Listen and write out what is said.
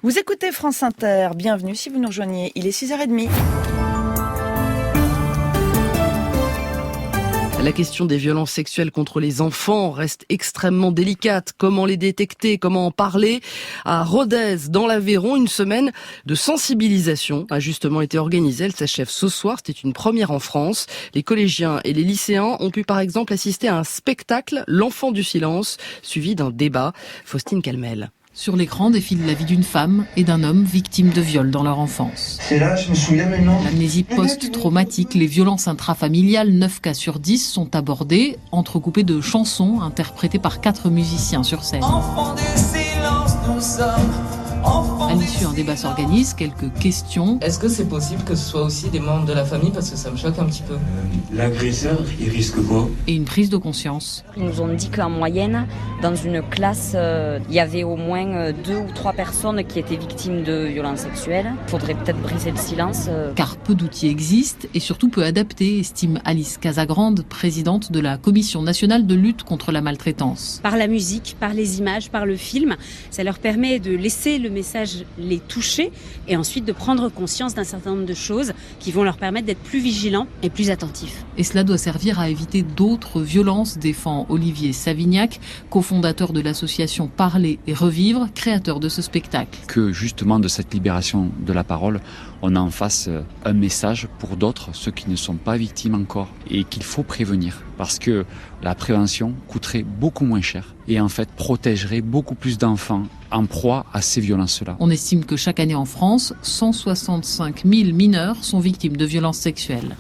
Vous écoutez France Inter, bienvenue si vous nous rejoignez, il est 6h30. La question des violences sexuelles contre les enfants reste extrêmement délicate. Comment les détecter? Comment en parler? À Rodez, dans l'Aveyron, une semaine de sensibilisation a justement été organisée. Elle s'achève ce soir. C'était une première en France. Les collégiens et les lycéens ont pu par exemple assister à un spectacle, L'Enfant du silence, suivi d'un débat. Faustine Calmel. Sur l'écran défile la vie d'une femme et d'un homme victimes de viol dans leur enfance. C'est là, je me souviens maintenant. L'amnésie post-traumatique, les violences intrafamiliales, 9 cas sur 10 sont abordées, entrecoupées de chansons interprétées par 4 musiciens sur scène. Enfants du silence, nous sommes. À l'issue, un débat s'organise, quelques questions. Est-ce que c'est possible que ce soit aussi des membres de la famille, parce que ça me choque un petit peu? L'agresseur, il risque quoi? Et une prise de conscience. Ils nous ont dit qu'en moyenne, dans une classe, il y avait au moins 2 ou 3 personnes qui étaient victimes de violences sexuelles. Il faudrait peut-être briser le silence. Car peu d'outils existent et surtout peu adaptés, estime Alice Casagrande, présidente de la Commission nationale de lutte contre la maltraitance. Par la musique, par les images, par le film, ça leur permet de laisser le message les toucher et ensuite de prendre conscience d'un certain nombre de choses qui vont leur permettre d'être plus vigilants et plus attentifs. Et cela doit servir à éviter d'autres violences, défend Olivier Savignac, cofondateur de l'association Parler et Revivre, créateur de ce spectacle. Que justement de cette libération de la parole, on en fasse un message pour d'autres, ceux qui ne sont pas victimes encore, et qu'il faut prévenir. Parce que la prévention coûterait beaucoup moins cher et en fait protégerait beaucoup plus d'enfants en proie à ces violences-là. On estime que chaque année en France, 165 000 mineurs sont victimes de violences sexuelles.